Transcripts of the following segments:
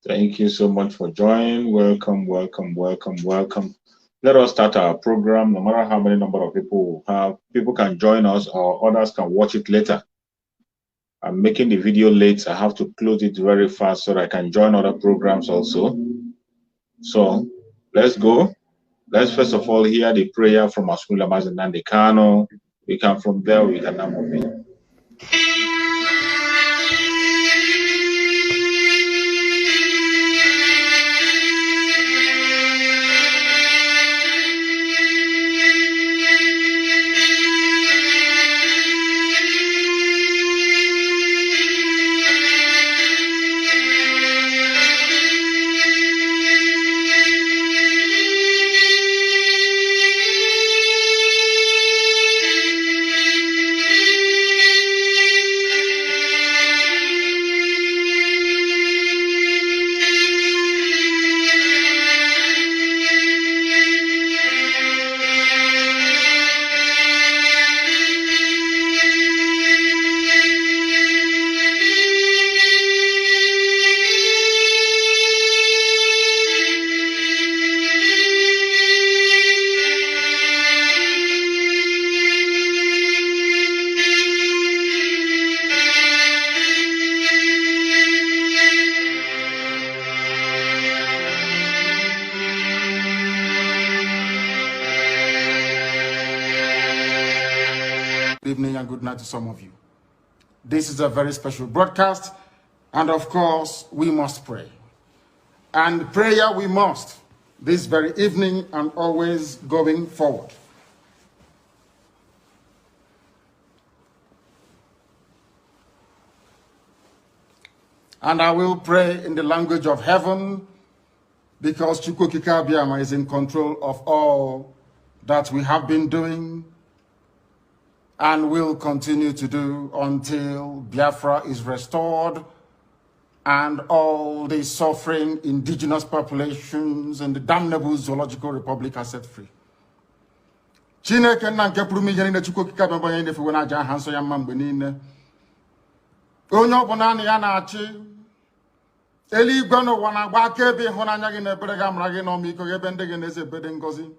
Thank you so much for joining. Welcome, welcome, welcome, welcome. Let us start our program. No matter how many number of people we have, people can join us or others can watch it later. I'm making the video late. I have to close it very fast so that I can join other programs also. So let's go. Let's first of all hear the prayer from Mazi Nnamdi Kanu. From there we can now move in. Good evening and good night to some of you. This is a very special broadcast, and of course, we must pray. And prayer we must, this very evening and always going forward. And I will pray in the language of heaven, because Chukwukika Abiyama is in control of all that we have been doing and will continue to do until Biafra is restored and all the suffering indigenous populations in the damnable zoological republic are set free. Chineke na nke pụrụ ihe niile Chukwu okike abịa onye na-efe na aja aha nsọ ya mma mgbe niile. Onye ọbụla na ya na-achị eluigwe n'ụwa na-agba akaebe ịhụnanya gị na ebere gị amara gị na ọmịiko gị ebe ndị gị na-eze ebede ngọzi.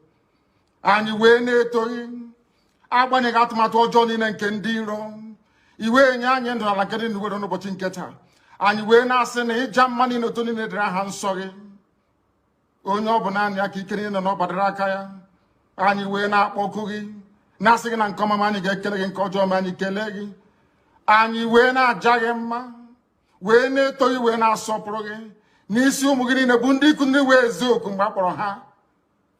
Anyị wee na-etoghị agbanyeghị atụmatụ ọjọọ niile nke ndị iro iwe nye anyị ndụ ala nke dị n'uwere n'ụbọchị nke taa. Anyị wee na-asị na ịja mma niile otu niile dịrị aha nsọ gị. Onye ọbụla anyị aka ike niile na ọ gbadara aka ya. Anyị wee na-akpọku gị na-asị gị na nke ọma anyị ga-ekele gị, nke ọjọọ ma anyị kelee gị. Anyị wee na-aja gị mma, wee na-eto gị, wee na-asọpụrụ gị n'isi ụmụ gị niile bụ ndị ikwu ndị wee ezi oku mgbe a kpọrọ ha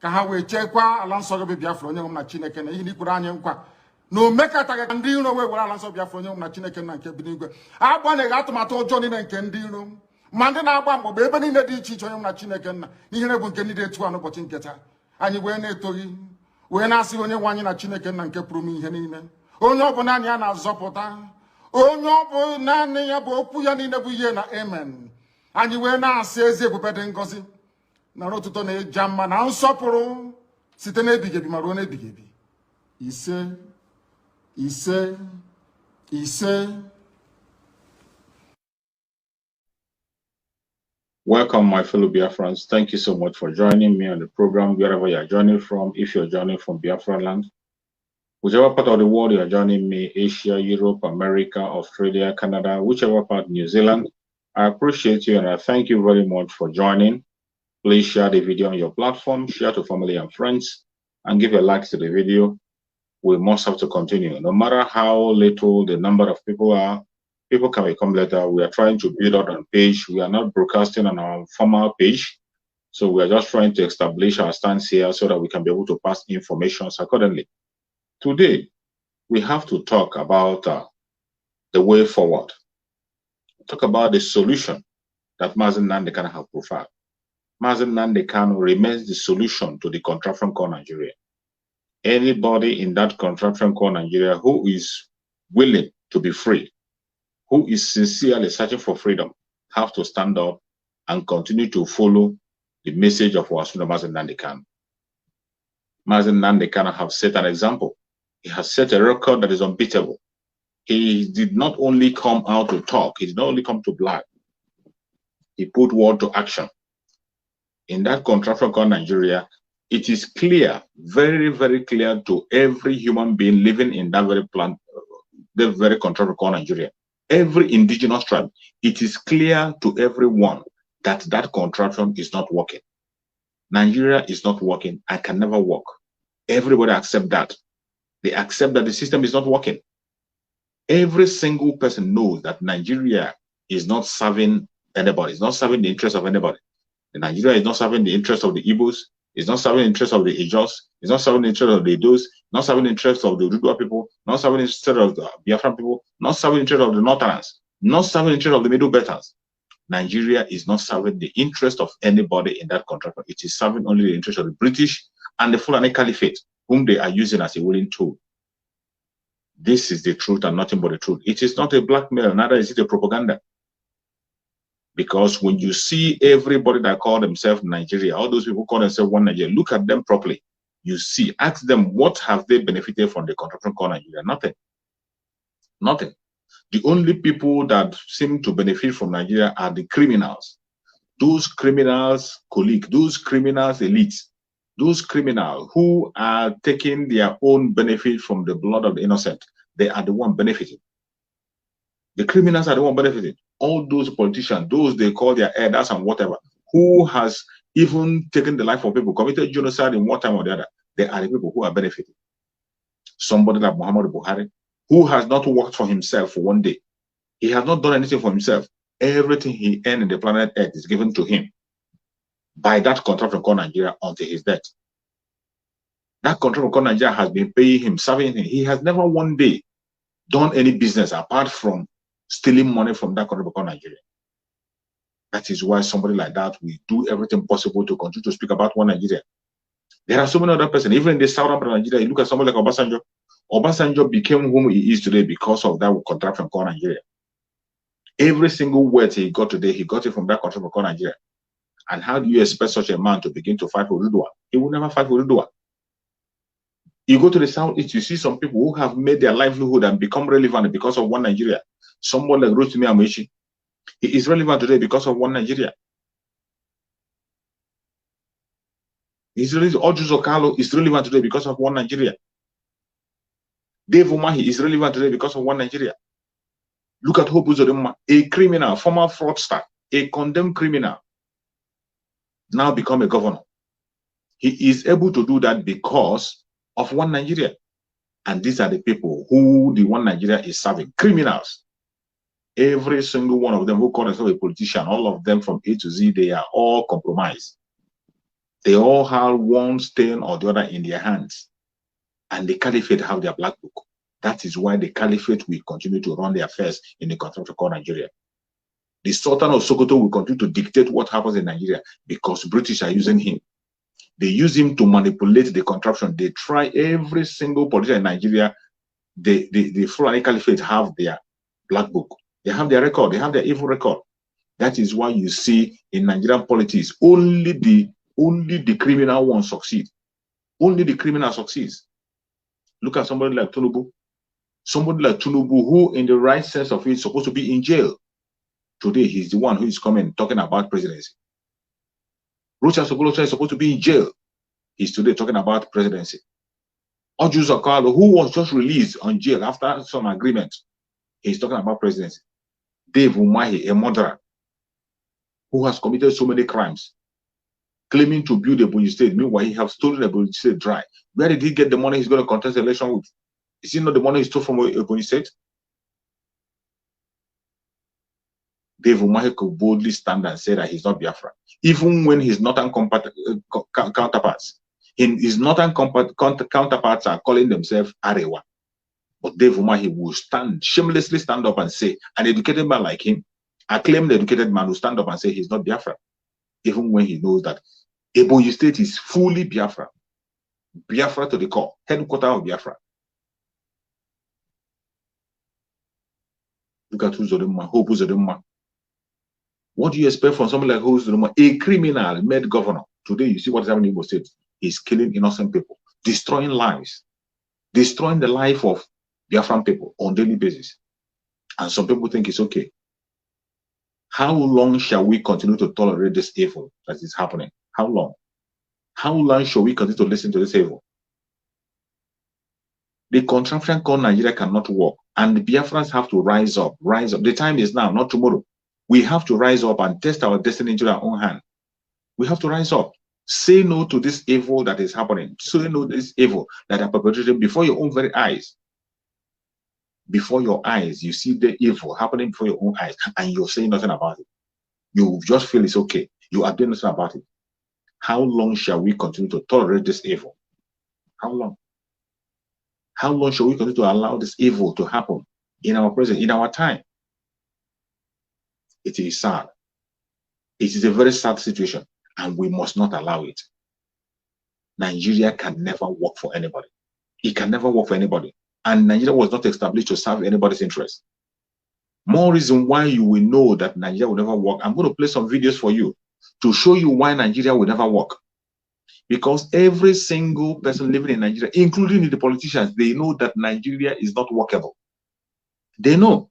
ka ha wee chekwaa ala nsọ gị bụ Biafra onye nwe m na Chineke na ihe n'ikwuru anyị nkwa na o mekataghị ka ndị iro wee were ala nsọ Biafra onye nwe m na Chineke na nke bi n'igwe. Agbanyeghị atụmatụ ọjọọ niile nke ndị iro ma ndị na-agba mgbọgba ebe niile dị iche iche onye nwe m na Chineke nna n'ihere bụ nke ndị dị etu a n'ụbọchị nke taa. Anyị wee na-eto gị, wee na-asị onye nwe anyị na Chineke nna nke pụrụ m ihe niile. Onye ọ bụ naanị ya na-azọpụta, onye ọ bụ naanị ya bụ okwu ya niile bụ ihe na amen. Anyị wee na-asị ezi ebube dị ngọzi na otuto na ịja mma na nsọpụrụ site n'ebighị ebi ma ruo n'ebighị ebi. Ise, ise, ise. Welcome, my fellow Biafrans. Thank you so much for joining me on the program, wherever you are joining from. If you're joining from Biafra land, whichever part of the world you are joining me, Asia, Europe, America, Australia, Canada, whichever part, New Zealand, I appreciate you and I thank you very much for joining. Please share the video on your platform, share to family and friends, and give a like to the video. We must have to continue. No matter how little the number of people are, people can become later. We are trying to build out a page. We are not broadcasting on our formal page. So we are just trying to establish our stance here so that we can be able to pass information accordingly. Today, we have to talk about the way forward. Talk about the solution that Mazi Nnamdi Kanu have profiled. Mazi Nnamdi Kanu remains the solution to the contraption called Nigeria. Anybody in that contraption called Nigeria who is willing to be free, who is sincerely searching for freedom, have to stand up and continue to follow the message of our student Mazi Nnamdi Kanu. Mazi Nnamdi Kanu have set an example. He has set a record that is unbeatable. He did not only come out to talk, he did not only come to brag. He put word to action. In that contraption called Nigeria, it is clear, very, very clear to every human being living in that very plant, the very contraption called Nigeria. Every indigenous tribe, it is clear to everyone that that contraption is not working. Nigeria is not working and can never work. Everybody accept that. They accept that the system is not working. Every single person knows that Nigeria is not serving anybody. It's not serving the interest of anybody. Nigeria is not serving the interest of the Igbos. It's not serving the interest of the Ijos. It's not serving the interest of the Edos. Not serving the interest of the Ududua people. Not serving the interest of the Biafran people. Not serving the interest of the Northerners. Not serving the interest of the Middle Belters. Nigeria is not serving the interest of anybody in that contract. It is serving only the interest of the British and the Fulani Caliphate, whom they are using as a willing tool. This is the truth and nothing but the truth. It is not a blackmail, neither is it a propaganda. Because when you see everybody that call themselves Nigeria, all those people call themselves one Nigeria, look at them properly. You see, ask them, what have they benefited from the contraption called Nigeria? Nothing. Nothing. The only people that seem to benefit from Nigeria are the criminals. Those criminals, colleagues, those criminals, elites, those criminals who are taking their own benefit from the blood of the innocent. They are the one benefiting. The criminals are the one benefiting. All those politicians, those they call their elders and whatever, who has even taken the life of people, committed genocide in one time or the other, they are the people who are benefiting. Somebody like Muhammad Buhari, who has not worked for himself for one day. He has not done anything for himself. Everything he earned in the planet Earth is given to him by that contract called Nigeria until his death. That contract called Nigeria has been paying him, serving him. He has never one day done any business apart from stealing money from that contract called Nigeria. That is why somebody like that will do everything possible to continue to speak about one Nigeria. There are so many other persons, even in the southern part of Nigeria. You look at somebody like Obasanjo. Obasanjo became whom he is today because of that contraption called Nigeria. Every single word he got today, he got it from that contraption called Nigeria. And how do you expect such a man to begin to fight for Ududua? He will never fight for Ududua. You go to the southeast, you see some people who have made their livelihood and become relevant because of one Nigeria. Someone like Rotimi Amaechi, he is relevant today because of one Nigeria. Ojuzo Carlo is relevant today because of one Nigeria. Dave Umahi is relevant today because of one Nigeria. Look at Hope Uzodinma, a criminal, former fraudster, a condemned criminal, now become a governor. He is able to do that because of one Nigeria. And these are the people who the one Nigeria is serving, criminals. Every single one of them who call themselves a politician, all of them from A to Z, they are all compromised. They all have one stain or the other in their hands. And the caliphate have their black book. That is why the caliphate will continue to run their affairs in the country called Nigeria. The Sultan of Sokoto will continue to dictate what happens in Nigeria because British are using him. They use him to manipulate the contraption. They try every single politician in Nigeria. The Fulani Caliphate have their black book. They have their record. They have their evil record. That is why you see in Nigerian politics, only the criminal ones succeed. Only the criminal succeeds. Look at somebody like Tinubu. Somebody like Tinubu, who in the right sense of it is supposed to be in jail. Today, he's the one who is coming talking about presidency. Rocha Sokolocha is supposed to be in jail. He's today talking about presidency. Ojuzo Carlo, who was just released on jail after some agreement, he's talking about presidency. Dave Umahi, a murderer, who has committed so many crimes, claiming to build a Ebonyi state. Meanwhile, he has stolen Ebonyi state dry. Where did he get the money he's going to contest the election with? Is it not the money he stole from Ebonyi state? Dave Umahi could boldly stand and say that he's not Biafra, even when his northern counterparts, his northern counterparts are calling themselves Arewa. But Dave Umahi will shamelessly stand up and say, an educated man like him, a claimed educated man will stand up and say he's not Biafra, even when he knows that Ebonyi state is fully Biafra. Biafra to the core, headquarters of Biafra. Look at Hope Uzodinma. What do you expect from someone like Uzodinma, a criminal made governor? Today, you see what is happening in Igbo State. He's killing innocent people, destroying lives, destroying the life of Biafran people on a daily basis. And some people think it's okay. How long shall we continue to tolerate this evil that is happening? How long? How long shall we continue to listen to this evil? The contraption called Nigeria cannot work, and the Biafrans have to rise up, rise up. The time is now, not tomorrow. We have to rise up and test our destiny into our own hand. We have to rise up. Say no to this evil that is happening. Say no to this evil that are perpetrated before your own very eyes. Before your eyes, you see the evil happening before your own eyes, and you're saying nothing about it. You just feel it's okay. You are doing nothing about it. How long shall we continue to tolerate this evil? How long? How long shall we continue to allow this evil to happen in our present, in our time? It is sad. It is a very sad situation, and we must not allow it. Nigeria can never work for anybody. It can never work for anybody. And Nigeria was not established to serve anybody's interest. More reason why you will know that Nigeria will never work. I'm going to play some videos for you to show you why Nigeria will never work. Because every single person living in Nigeria, including the politicians, they know that Nigeria is not workable. They know.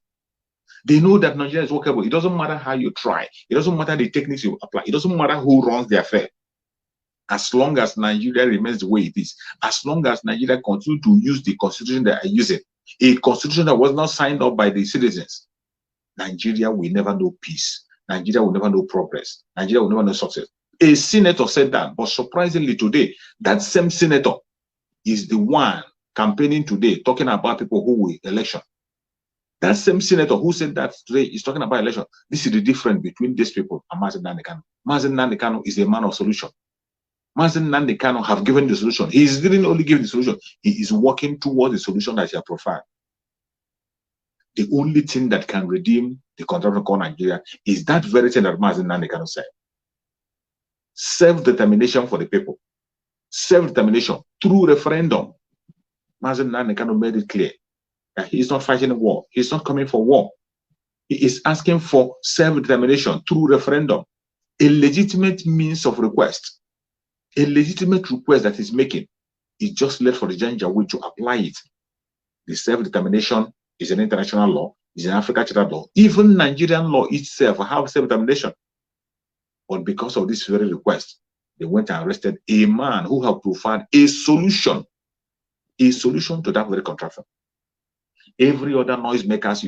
They know that Nigeria is workable. It doesn't matter how you try. It doesn't matter the techniques you apply. It doesn't matter who runs the affair. As long as Nigeria remains the way it is, as long as Nigeria continues to use the constitution that are using, a constitution that was not signed up by the citizens, Nigeria will never know peace. Nigeria will never know progress. Nigeria will never know success. A senator said that, but surprisingly today, that same senator is the one campaigning today, talking about people who will election. That same senator who said that today is talking about election. This is the difference between these people and Mazi Nnamdi Kanu. Mazi Nnamdi Kanu is a man of solution. Mazi Nnamdi Kanu have given the solution. He didn't only give the solution, he is working towards the solution that he has provided. The only thing that can redeem the contraption called Nigeria is that very thing that Mazi Nnamdi Kanu said. Self-determination for the people. Self-determination through referendum. Mazi Nnamdi Kanu made it clear that he is not fighting a war. He's not coming for war. He is asking for self-determination through referendum. A legitimate means of request. A legitimate request that he's making is just left for the Janjaweed to apply it. The self-determination is an international law, is an African charter law. Even Nigerian law itself has self-determination. But because of this very request, they went and arrested a man who had provided a solution to that very contraption. Every other noisemakers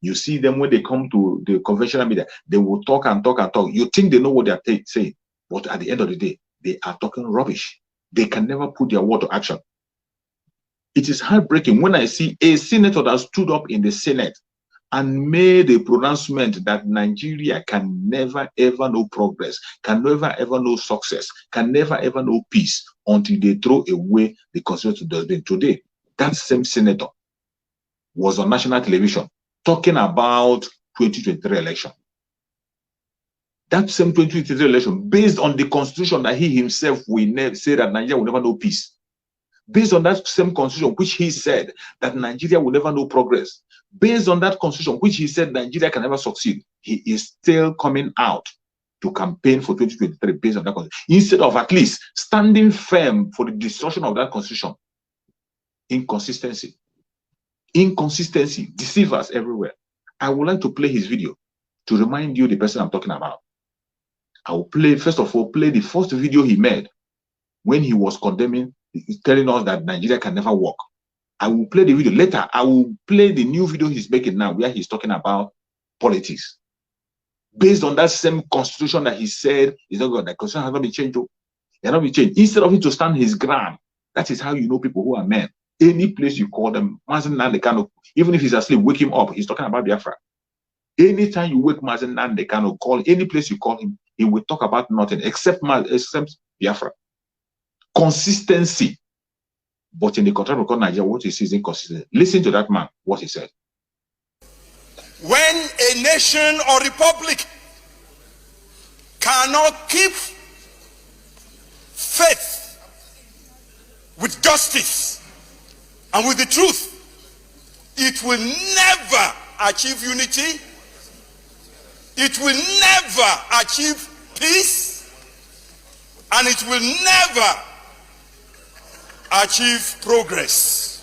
you see them when they come to the conventional media, they will talk and talk and talk. You think they know what they are saying, but at the end of the day, they are talking rubbish. They can never put their word to action. It is heartbreaking when I see a senator that stood up in the Senate and made a pronouncement that Nigeria can never ever know progress, can never ever know success, can never ever know peace until they throw away the constitution to the today. That same senator was on national television talking about 2023 election. That same 2023 election, based on the constitution that he himself will never say that Nigeria will never know peace. Based on that same constitution, which he said that Nigeria will never know progress. Based on that constitution, which he said Nigeria can never succeed, he is still coming out to campaign for 2023 based on that constitution, instead of at least standing firm for the destruction of that constitution. Inconsistency, deceivers everywhere. I would like to play his video to remind you the person I'm talking about. I will play, first of all, play the first video he made when he was condemning, telling us that Nigeria can never work. I will play the video later. I will play the new video he's making now where he's talking about politics. Based on that same constitution that he said is not good. The constitution has not been changed. It has not been changed. Instead of him to stand his ground, that is how you know people who are men. Any place you call them, Mazi Nnamdi Kanu, even if he's asleep, wake him up. He's talking about Biafra. Anytime you wake Mazi Nnamdi Kanu, call any place you call him, he will talk about nothing except Biafra. Consistency. But in the contract record Nigeria, what he sees is inconsistent. Listen to that man, what he said. When a nation or republic cannot keep faith with justice and with the truth, it will never achieve unity. It will never achieve peace, and it will never achieve progress.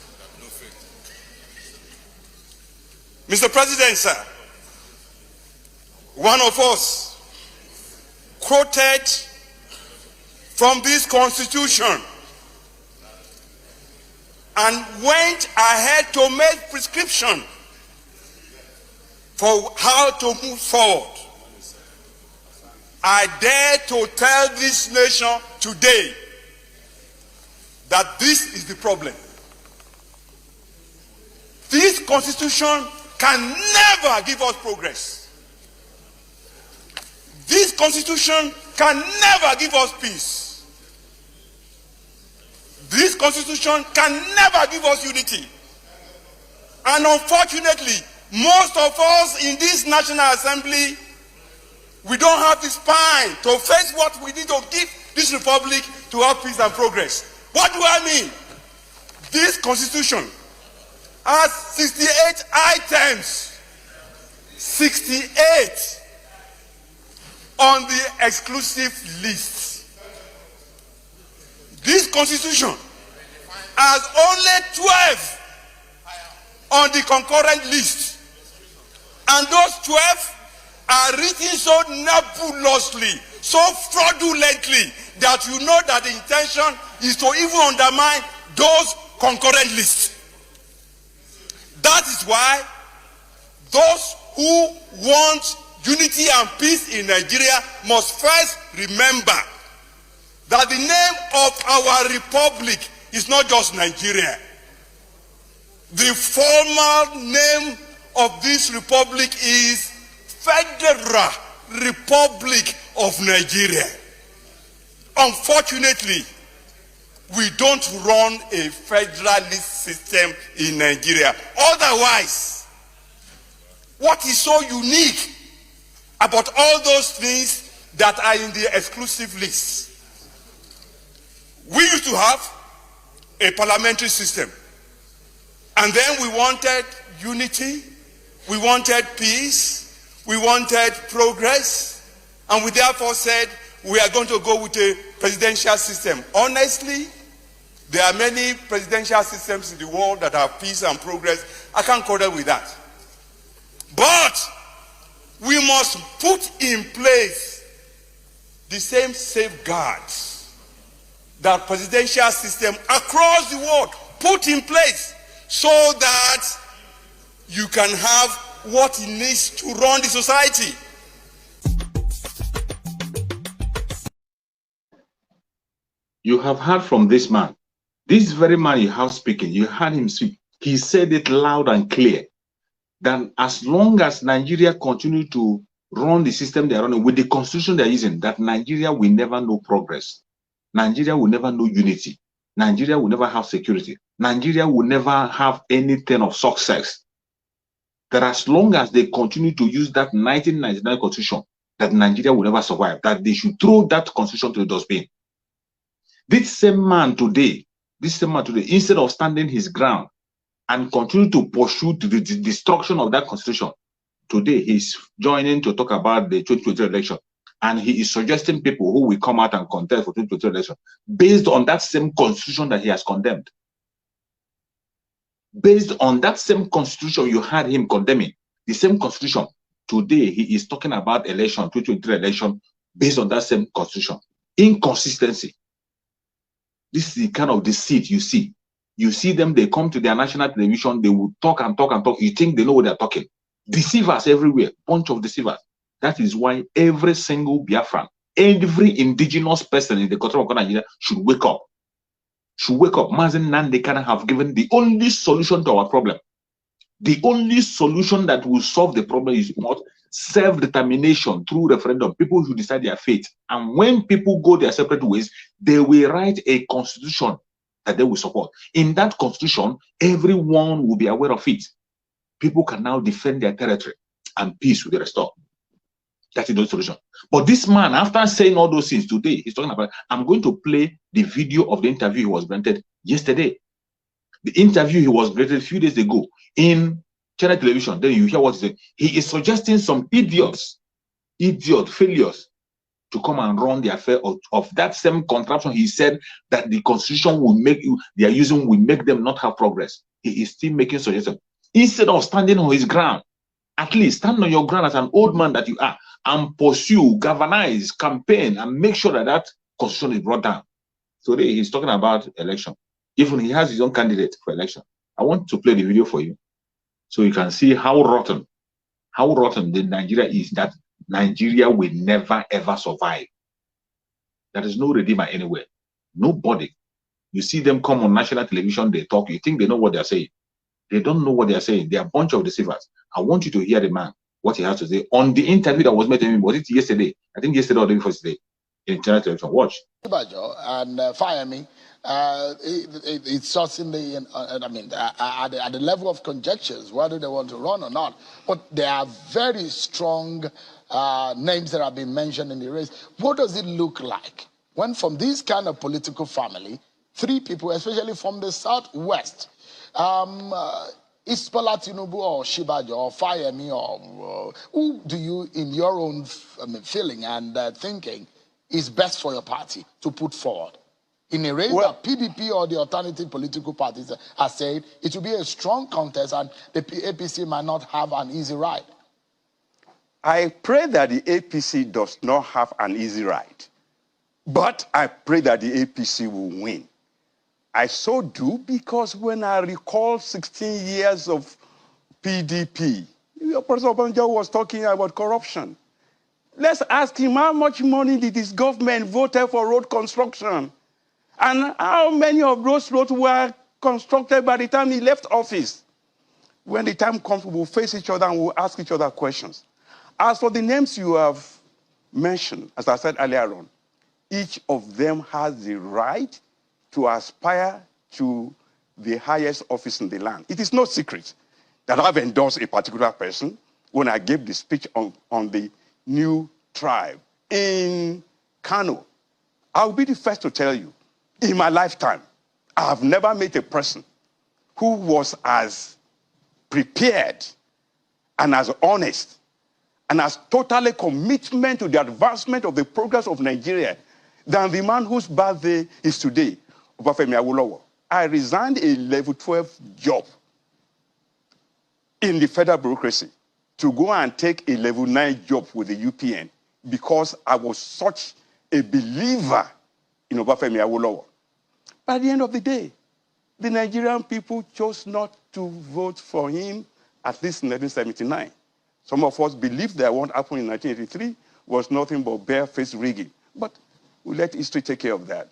Mr. President, sir, one of us quoted from this constitution and went ahead to make prescription for how to move forward. I dare to tell this nation today that this is the problem. This constitution can never give us progress. This constitution can never give us peace. This constitution can never give us unity. And unfortunately, most of us in this National Assembly, we don't have the spine to face what we need to give this republic to have peace and progress. What do I mean? This constitution has 68 items. 68 on the exclusive list. This constitution has only 12 on the concurrent list. And those 12 are written so nebulously, so fraudulently, that you know that the intention is to even undermine those concurrent lists. That is why those who want unity and peace in Nigeria must first remember that the name of our republic is not just Nigeria. The formal name of this republic is Federal Republic of Nigeria. Unfortunately, we don't run a federalist system in Nigeria. Otherwise, what is so unique about all those things that are in the exclusive list? We used to have a parliamentary system, and then we wanted unity, we wanted peace, we wanted progress, and we therefore said we are going to go with a presidential system. Honestly, there are many presidential systems in the world that have peace and progress. I can't quarrel with that. But we must put in place the same safeguards that presidential system across the world put in place, so that you can have what it needs to run the society. You have heard from this man. This very man you have speaking, you heard him speak. He said it loud and clear that as long as Nigeria continue to run the system they are running with the constitution they're using, that Nigeria will never know progress. Nigeria will never know unity. Nigeria will never have security. Nigeria will never have anything of success. That as long as they continue to use that 1999 constitution, that Nigeria will never survive, that they should throw that constitution to the dustbin. This same man today, instead of standing his ground and continue to pursue the destruction of that constitution, today he's joining to talk about the 2023 election. And he is suggesting people who will come out and contest for 2023 election based on that same constitution that he has condemned. Based on that same constitution you had him condemning, the same constitution, today he is talking about election, 2023 election, based on that same constitution. Inconsistency. This is the kind of deceit you see. You see them, they come to their national television, they will talk and talk and talk. You think they know what they're talking. Deceivers everywhere, bunch of deceivers. That is why every single Biafran, every indigenous person in the country of Nigeria should wake up. Should wake up. Mazi Nnamdi Kanu have given the only solution to our problem. The only solution that will solve the problem is what? Self-determination through referendum. People who decide their fate. And when people go their separate ways, they will write a constitution that they will support. In that constitution, everyone will be aware of it. People can now defend their territory and peace will be restored. That is the solution. But this man, after saying all those things today, he's talking about, I'm going to play the video of the interview he was granted yesterday. The interview he was granted a few days ago in Channel Television. Then you hear what he said. He is suggesting some failures, to come and run the affair of that same contraption. He said that the constitution will make they are using will make them not have progress. He is still making suggestions. Instead of standing on his ground At least stand on your ground as an old man that you are and pursue, galvanize, campaign, and make sure that that constitution is brought down. Today, he's talking about election. Even he has his own candidate for election. I want to play the video for you so you can see how rotten the Nigeria is, that Nigeria will never, ever survive. There is no redeemer anywhere. Nobody. You see them come on national television, they talk, you think they know what they're saying. They don't know what they're saying. They're a bunch of deceivers. I want you to hear the man, what he has to say on the interview that was made to him. Was it yesterday? I think yesterday or the day before today. In Channel Television. Watch. And fire me. It's certainly, I mean, at the level of conjectures, whether they want to run or not. But there are very strong names that have been mentioned in the race. What does it look like when from this kind of political family, three people, especially from the Southwest, is Bola Tinubu or Shibajo or Fayemi, or who do you, in your own feeling and thinking, is best for your party to put forward? In a race that PDP or the alternative political parties are saying it will be a strong contest and the APC might not have an easy ride. I pray that the APC does not have an easy ride, but I pray that the APC will win. I so do because when I recall 16 years of PDP, President Obanjo was talking about corruption. Let's ask him how much money did his government vote for road construction? And how many of those roads were constructed by the time he left office? When the time comes, we will face each other and we'll ask each other questions. As for the names you have mentioned, as I said earlier on, each of them has the right to aspire to the highest office in the land. It is no secret that I've endorsed a particular person when I gave the speech on the new tribe in Kano. I'll be the first to tell you, in my lifetime, I have never met a person who was as prepared and as honest and as totally commitment to the advancement of the progress of Nigeria than the man whose birthday is today, Obafemi Awolowo. I resigned a level 12 job in the federal bureaucracy to go and take a level 9 job with the UPN because I was such a believer in Obafemi Awolowo. By the end of the day, the Nigerian people chose not to vote for him, at least in 1979. Some of us believed that what happened in 1983 was nothing but barefaced rigging. But we let history take care of that.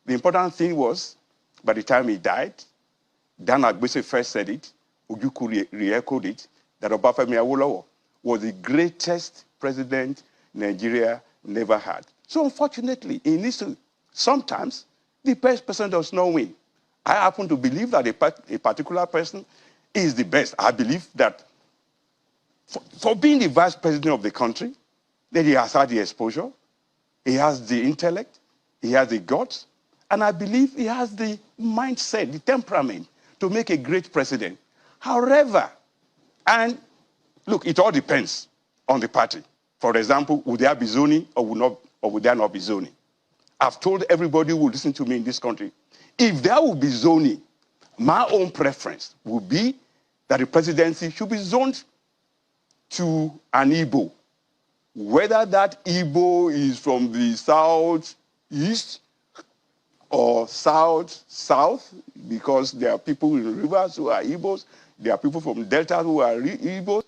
The important thing was, by the time he died, Dan Agbese first said it, Ojukwu re-echoed it, that Obafemi Awolowo was the greatest president Nigeria never had. So unfortunately, in this, sometimes the best person does not win. I happen to believe that a particular person is the best. I believe that for being the vice president of the country, that he has had the exposure, he has the intellect, he has the guts, and I believe he has the mindset, the temperament to make a great president. However, and look, it all depends on the party. For example, would there be zoning or would there not be zoning? I've told everybody who will listen to me in this country, if there will be zoning, my own preference would be that the presidency should be zoned to an Igbo. Whether that Igbo is from the southeast or south, because there are people in rivers who are Igbos, there are people from Delta who are Igbos.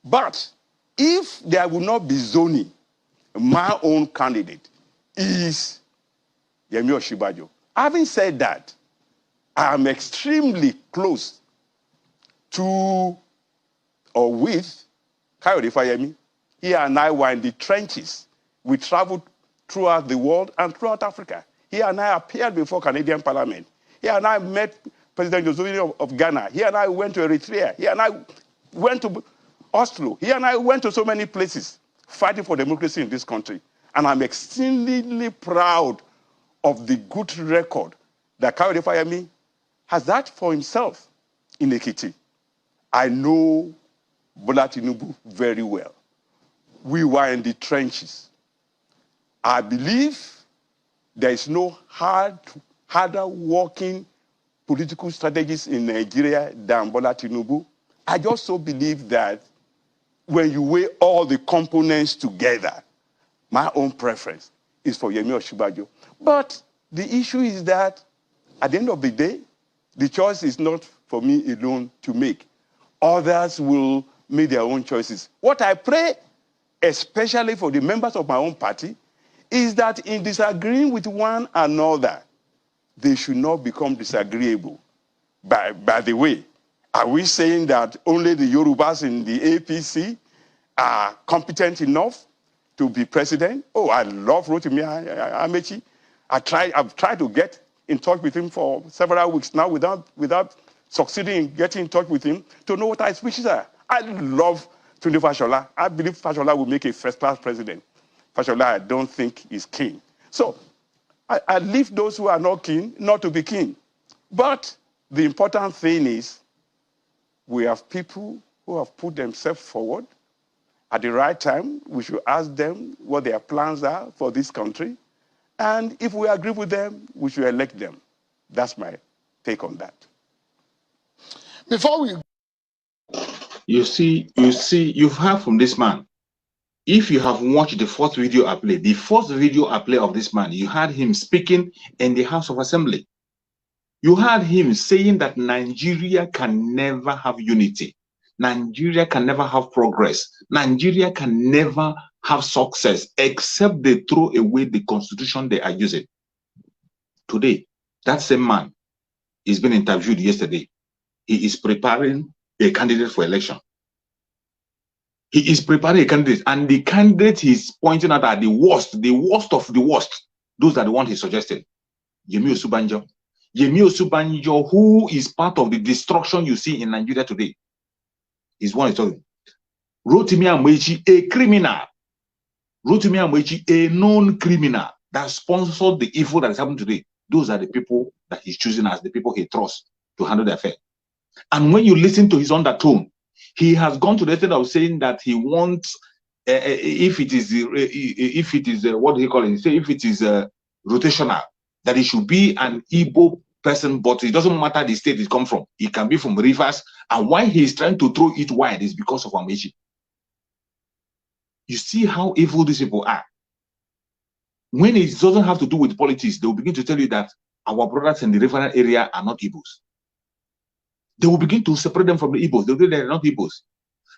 But if there will not be zoning, my own candidate is Yemi Oshibajo. Having said that, I am extremely close to or with Kayode Fayemi. He and I were in the trenches. We traveled throughout the world and throughout Africa. He and I appeared before Canadian Parliament. He and I met President Joseph of Ghana. He and I went to Eritrea. He and I went to Oslo. He and I went to so many places fighting for democracy in this country. And I'm extremely proud of the good record that Kayode Fayemi has that for himself in Ekiti. I know Bola Tinubu very well. We were in the trenches. I believe there is no harder working political strategies in Nigeria than Bola Tinubu. I just so believe that when you weigh all the components together, my own preference is for Yemi Osinbajo. But the issue is that at the end of the day, the choice is not for me alone to make. Others will make their own choices. What I pray, especially for the members of my own party, is that in disagreeing with one another, they should not become disagreeable. By the way, are we saying that only the Yorubas in the APC are competent enough to be president? Oh, I love Rotimi Amechi. I've tried to get in touch with him for several weeks now without succeeding in getting in touch with him to know what his wishes are. I love Tunde Fashola. I believe Fashola will make a first-class president. Fashola, I don't think is keen. So I leave those who are not keen not to be keen. But the important thing is we have people who have put themselves forward. At the right time, we should ask them what their plans are for this country. And if we agree with them, we should elect them. That's my take on that. Before we... You've heard from this man. If you have watched the first video I played, of this man, you heard him speaking in the House of Assembly. You heard him saying that Nigeria can never have unity. Nigeria can never have progress. Nigeria can never have success except they throw away the constitution they are using. Today, that same man is being interviewed yesterday. He is preparing a candidate for election. He is preparing a candidate, and the candidate he's pointing out are the worst of the worst. Those are the ones he suggested. Yemi Osinbajo. Yemi Osinbajo, who is part of the destruction you see in Nigeria today, is one is talking. Rotimi Amechi, a criminal. Rotimi Amechi, a known criminal that sponsored the evil that is happening today. Those are the people that he's choosing as the people he trusts to handle the affair. And when you listen to his undertone, he has gone to the extent of saying that he wants, if it is what do you call it? Say if it is rotational, that it should be an Igbo person, but it doesn't matter the state it comes from. It can be from Rivers, and why he is trying to throw it wide is because of Amechi. You see how evil these people are. When it doesn't have to do with politics, they will begin to tell you that our brothers in the riverine area are not Igbos. They will begin to separate them from the Igbos. They will tell you they are not Igbos.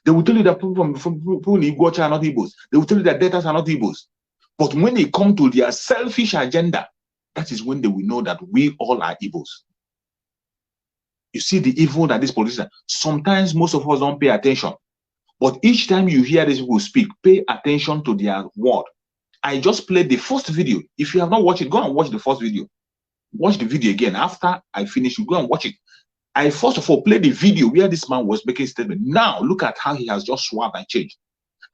They will tell you that people from in Iguacha are not Igbos. They will tell you that Deltas are not Igbos. But when they come to their selfish agenda, that is when they will know that we all are Igbos. You see the evil that these politicians, sometimes most of us don't pay attention. But each time you hear these people speak, pay attention to their word. I just played the first video. If you have not watched it, go and watch the first video. Watch the video again. After I finish, you go and watch it. I first of all played the video where this man was making a statement. Now look at how he has just swapped and changed.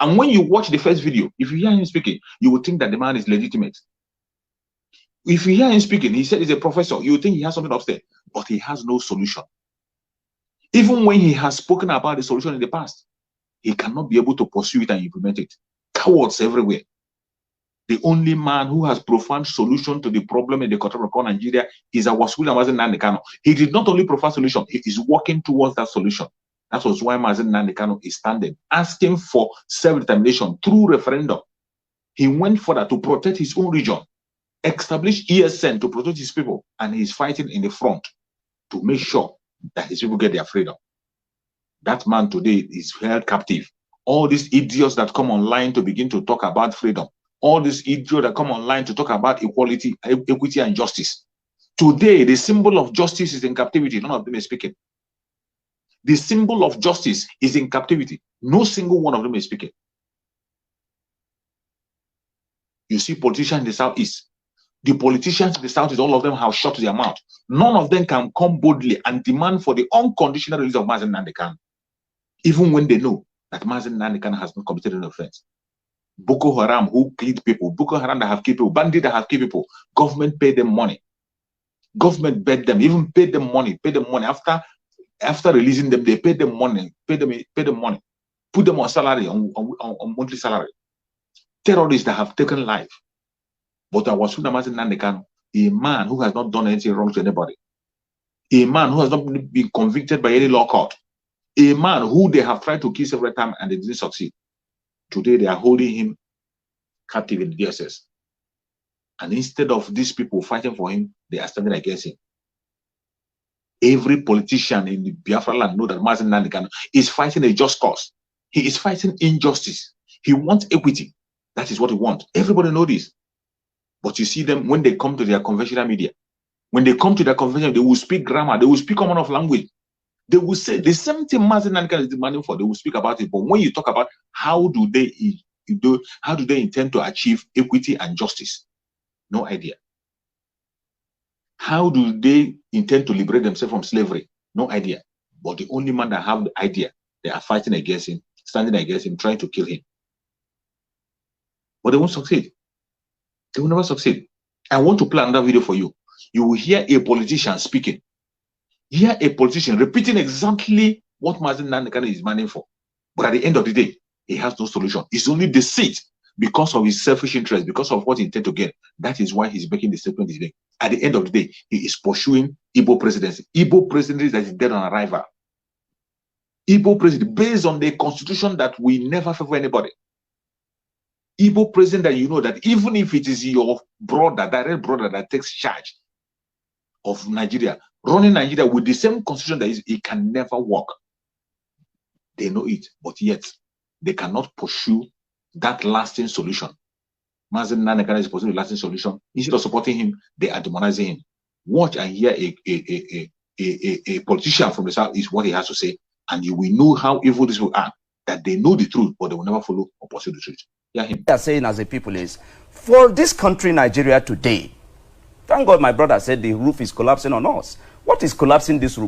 And when you watch the first video, if you hear him speaking, you will think that the man is legitimate. If you hear him speaking, he said he's a professor, you will think he has something upstairs, but he has no solution. Even when he has spoken about the solution in the past, he cannot be able to pursue it and implement it. Cowards everywhere. The only man who has profound solution to the problem in the country of Nigeria is our Mazi Nnamdi Kanu. He did not only provide solution, he is working towards that solution. That was why Mazi Nnamdi Kanu is standing, asking for self-determination through referendum. He went further to protect his own region, establish ESN to protect his people, and he's fighting in the front to make sure that his people get their freedom. That man today is held captive. All these idiots that come online to begin to talk about freedom, all these idiots that come online to talk about equality, equity, and justice. Today, the symbol of justice is in captivity. None of them is speaking. The symbol of justice is in captivity. No single one of them is speaking. You see politicians in the Southeast. The politicians in the Southeast, all of them have shut their mouth. None of them can come boldly and demand for the unconditional release of Mazi Nnamdi Kanu, even when they know that Mazi Nnamdi Kanu has not committed an offense. Boko Haram, who killed people, Boko Haram that have killed people, bandits that have killed people, government paid them money. Government paid them, even paid them money, after releasing them, they paid them money, paid them money, put them on salary, on monthly salary. Terrorists that have taken life. But I was Mazi Nnamdi Kanu, a man who has not done anything wrong to anybody, a man who has not been convicted by any law court, A man who they have tried to kill several times and they didn't succeed. Today they are holding him captive in the DSS. And instead of these people fighting for him, they are standing against him. Every politician in the Biafra land knows that Mazi Nnamdi Kanu is fighting a just cause. He is fighting injustice. He wants equity. That is what he wants. Everybody knows this. But you see them when they come to their conventional media. When they come to their convention, they will speak grammar. They will speak common of language. They will say the same thing Mazi Nnamdi Kanu is demanding for. They will speak about it. But when you talk about how do they intend to achieve equity and justice, no idea. How do they intend to liberate themselves from slavery? No idea. But the only man that have the idea, they are fighting against him, standing against him, trying to kill him. But they won't succeed. They will never succeed. I want to play another video for you. You will hear a politician speaking. Hear a politician repeating exactly what Mazi Nnamdi Kanu is demanding for. But at the end of the day, he has no solution. It's only deceit because of his selfish interest, because of what he intends to get. That is why he's making the statement he's making. At the end of the day, he is pursuing Igbo presidency. Igbo presidency that is dead on arrival. Igbo president, based on the constitution that we never favor anybody. Igbo president that you know that even if it is your brother, direct brother that takes charge of Nigeria, running Nigeria with the same constitution that it can never work. They know it, but yet they cannot pursue that lasting solution. Mazi Nnamdi Kanu is pursuing a lasting solution. Instead of supporting him, they are demonizing him. Watch and hear a politician from the south is what he has to say, and you will know how evil this will are. That they know the truth, but they will never follow or pursue the truth. Hear him. They are saying as a people is, for this country, Nigeria today, thank God my brother said the roof is collapsing on us. What is collapsing this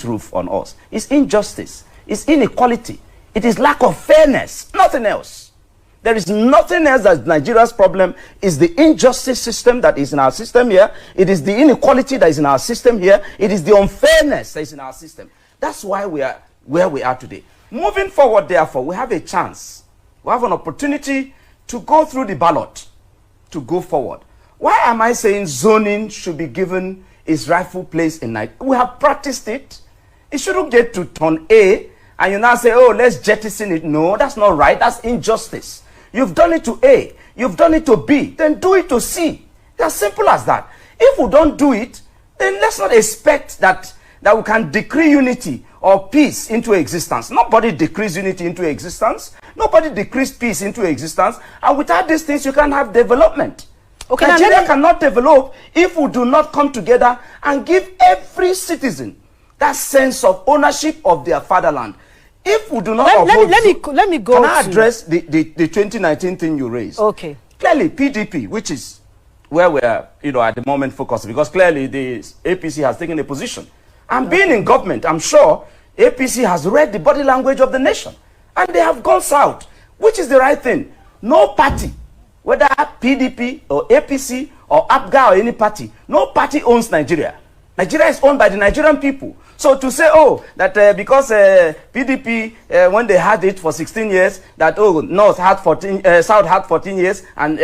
roof on us? It's injustice. It's inequality. It is lack of fairness. Nothing else. There is nothing else that Nigeria's problem is the injustice system that is in our system here. It is the inequality that is in our system here. It is the unfairness that is in our system. That's why we are where we are today. Moving forward, therefore, we have a chance. We have an opportunity to go through the ballot, to go forward. Why am I saying zoning should be given its rightful place in Nigeria? We have practiced it. It shouldn't get to turn A, and you now say, oh, let's jettison it. No, that's not right. That's injustice. You've done it to A. You've done it to B. Then do it to C. It's as simple as that. If we don't do it, then let's not expect that we can decree unity or peace into existence. Nobody decrees unity into existence. Nobody decrees peace into existence. And without these things, you can't have development. Okay, Nigeria cannot develop if we do not come together and give every citizen that sense of ownership of their fatherland. If we do not let me go. Can I address the 2019 thing you raised? Okay. Clearly, PDP, which is where we are, at the moment focused, because clearly the APC has taken a position. And being in government, I'm sure APC has read the body language of the nation. And they have gone south, which is the right thing. No party, whether PDP or APC or APGA or any party, no party owns Nigeria. Nigeria is owned by the Nigerian people. So to say, oh, that because PDP, when they had it for 16 years, that, oh, North had 14, South had 14 years, and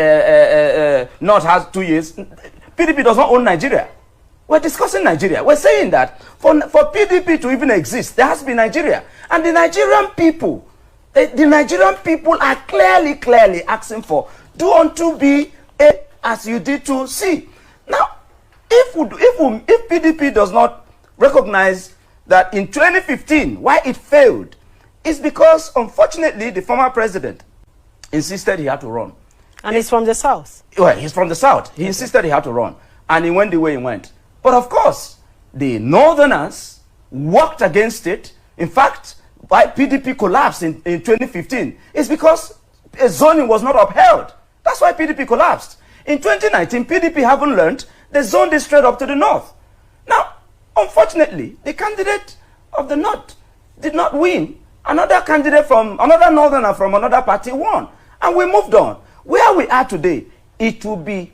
North has 2 years, PDP does not own Nigeria. We're discussing Nigeria. We're saying that for PDP to even exist, there has to be Nigeria. And the Nigerian people, the Nigerian people are clearly asking for, do unto B as you did to C. Now, if PDP does not recognize that in 2015, why it failed, is because, unfortunately, the former president insisted he had to run. And he's from the south. Well, he's from the south. He insisted he had to run. And he went the way he went. But of course, the northerners worked against it. In fact, why PDP collapsed in 2015 is because zoning was not upheld. That's why PDP collapsed. In 2019, PDP haven't learned. They zoned it straight up to the north. Now, unfortunately, the candidate of the north did not win. Another candidate from another northerner from another party won. And we moved on. Where we are today, it will be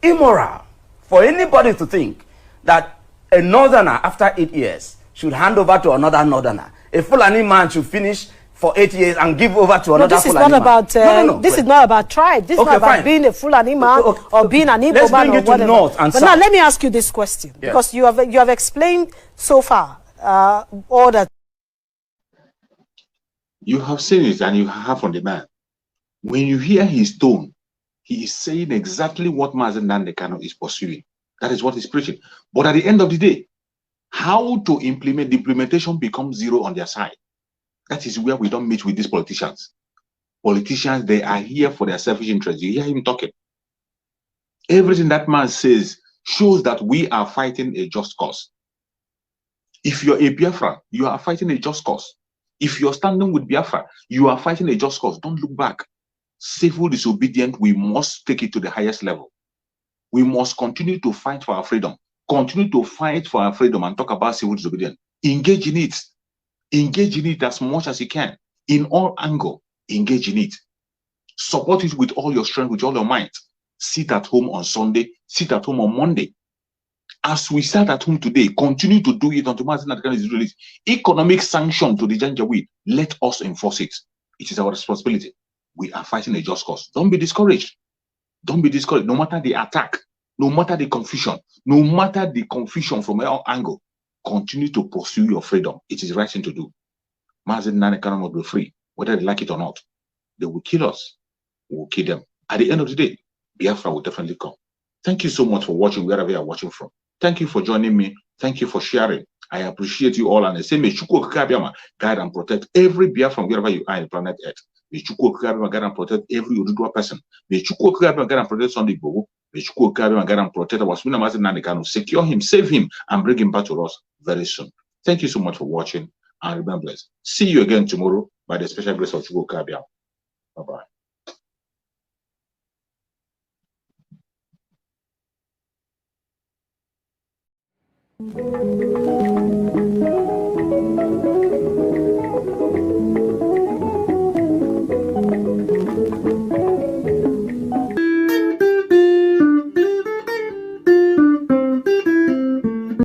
immoral for anybody to think that a northerner after 8 years should hand over to another northerner. A Fulani man should finish for 8 years and give over to another Fulani man. This is not about tribe. This is not about being a Fulani man or being an Igbo man or whatever. North and but south. now let me ask you this question, because you have explained so far all that You have seen it and you have on the man. When you hear his tone, he is saying exactly what Mazi Nnamdi Kanu is pursuing. That is what he's preaching. But at the end of the day, how to implement, the implementation becomes zero on their side. That is where we don't meet with these politicians. Politicians, they are here for their selfish interests. You hear him talking. Everything that man says shows that we are fighting a just cause. If you're a Biafra, you are fighting a just cause. If you're standing with Biafra, you are fighting a just cause. Don't look back. Civil disobedience, we must take it to the highest level. We must continue to fight for our freedom. Continue to fight for our freedom and talk about civil disobedience. Engage in it. Engage in it as much as you can. In all angle, engage in it. Support it with all your strength, with all your might. Sit at home on Sunday. Sit at home on Monday. As we sat at home today, continue to do it until Mazi Nnamdi Kanu is released. Economic sanction to the Janjaweed, let us enforce it. It is our responsibility. We are fighting a just cause. Don't be discouraged. Don't be discouraged. No matter the attack, no matter the confusion from our angle, continue to pursue your freedom. It is the right thing to do. Mazi Nnamdi Kanu must be free, whether they like it or not. They will kill us. We will kill them. At the end of the day, Biafra will definitely come. Thank you so much for watching wherever you are watching from. Thank you for joining me. Thank you for sharing. I appreciate you all. And I say, may Chukwu Okike Abiama guide and protect every Biafran wherever you are in planet Earth. May Chukwu Okike Abiama guide and protect every Oduduwa person. May Chukwu Okike Abiama guide and protect Sunday Igboho. May Chukwu Okike Abiama guide and protect our Swina Mazi Nnamdi Kanu. Secure him, save him, and bring him back to us very soon. Thank you so much for watching, and remember, blessed. See you again tomorrow by the special grace of Chukwu Okike Abiama. Bye-bye. Thank you.